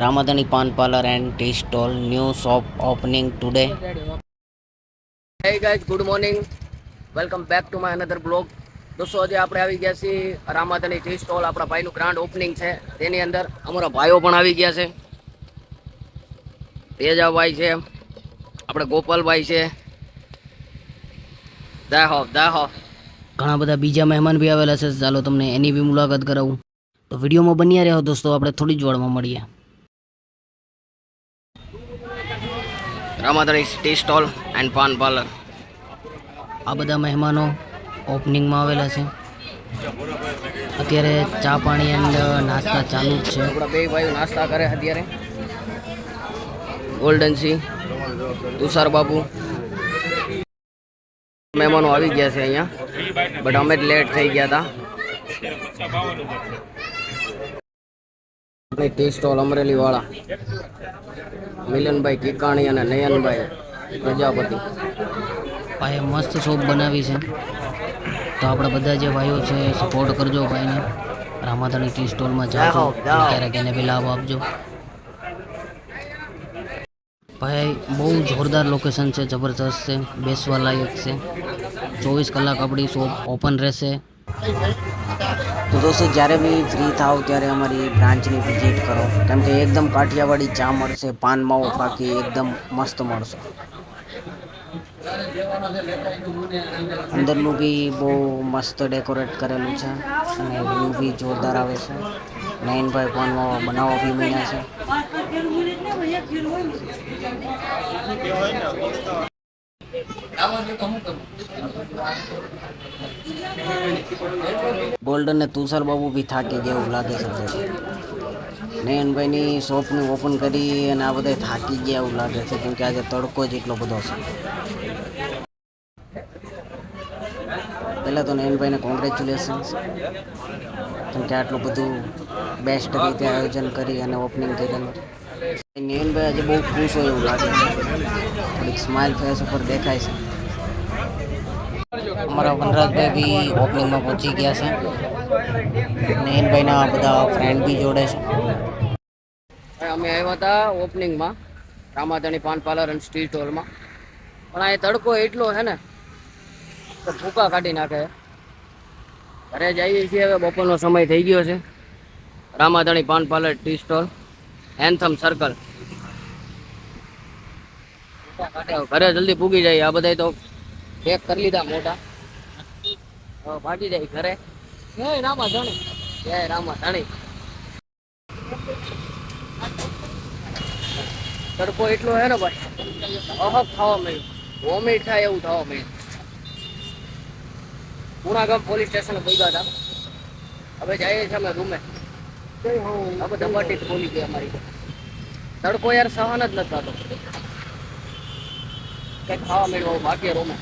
Ramadhani Pan Parlor and Tea Stall, new shop opening today. Hey guys, good morning. Welcome back to my another blog. દોસ્તો આજે આપણે આવી ગયા છીએ રામાધની tea stall. આપણા ભાઈનું ગ્રાન્ડ ઓપનિંગ છે. તેની અંદર અમારા ભાઈઓ પણ આવી ગયા છે. તેજાભાઈ છે, આપણે ગોપાલભાઈ છે, દાહો ઘણા બધા બીજા મહેમાન બી આવેલા છે. ચાલો તમને એની બી મુલાકાત કરાવું. તો વિડીયોમાં બન્યા રહ્યો દોસ્તો, આપણે થોડી જ વારમાં મળીએ. Ramadhani tea stall and paan parlour. આ બધા મહેમાનો ઓપનિંગમાં આવેલા છે. અત્યારે ચા પાણી એન્ડ નાસ્તા ચાલુ જ છે. આપણા બે ભાઈઓ નાસ્તા કરે અત્યારે. ગોલ્ડન સિંહ, તુષાર બાબુ મહેમાનો આવી ગયા છે અહીંયા, બટ અમે જ લેટ થઈ ગયા હતા. ટી સ્ટોલ અમરેલી વાળા મિલનભાઈ કિકાણી અને નયનભાઈ પ્રજાપતિ ભાઈએ મસ્ત શોપ બનાવી છે. તો આપણા બધા જે ભાઈઓ છે સપોર્ટ કરજો ભાઈને. રામાધની ટી સ્ટોલમાં જાઓ, ક્યારેક એને બી લાભ આપજો. ભાઈ બહુ જોરદાર લોકેશન છે, જબરદસ્ત છે, બેસવા લાયક છે. 24 કલાક આપણી શોપ ઓપન રહેશે. તો દોસ્તો જ્યારે બી ફ્રી થાવ ત્યારે અમારી બ્રાન્ચની વિઝિટ કરો, કેમ કે એકદમ કાઠિયાવાડી ચા મળશે, પાન માવો ફાકી એકદમ મસ્ત મળશે. અંદરનું બી બહુ મસ્ત ડેકોરેટ કરેલું છે અને વ્યૂ બી જોરદાર આવે છે. નયનભાઈ પાન માવો બનાવવા બી મીના છે. ગોલ્ડન ને તુષાર બાબુ બી થાકી ગયા એવું લાગે છે. નયનભાઈની શોપને ઓપન કરી અને આ બધા થાકી ગયા એવું લાગે છે, કેમ કે આજે તડકો જ એટલો બધો છે. પહેલાં તો નયનભાઈને કોંગ્રેચ્યુલેશન્સ, કેમ કે આટલું બધું બેસ્ટ રીતે આયોજન કરી અને ઓપનિંગ કરેલું. નયનભાઈ આજે બહુ ખુશ હોય એવું લાગે છે, થોડીક સ્માઇલ ફેસ ઉપર દેખાય છે. અમારા વનરાજભાઈ બી ઓપનિંગમાં પહોંચી ગયા છે. નયનભાઈના બધા ફ્રેન્ડ બી જોડે છે. અમે આવ્યા હતા ઓપનિંગમાં રામાધણી પાન પાર્લર અને સ્ટ્રીટ હોલમાં, પણ આ તડકો એટલો છે ને તો ભૂકા કાઢી નાખે. ઘરે જઈએ છીએ હવે, બપોરનો સમય થઈ ગયો છે. Ramadhani paan parlour tea stall, anthem circle. ઘરે જલ્દી પૂગી જાય. આ બધા તો પેક કરી લીધા મોટા, ભાગી જાય ઘરે. જય રામાધણી, જય રામાધણી. તડકો એટલો હે ને ભાઈ, અહબ થવા મળ્યું, વોમિટ થાય એવું થવા મળ્યું. પુણાગામ પોલીસ સ્ટેશન પહોંચ્યા હતા. હવે જઈએ છીએ અમે રૂમે. હવે ધબાટી બોલી ગઈ અમારી. તડકો યાર સહન જ નથી થતો. કંઈક ખાવા મળ્યું બાકી રૂમે.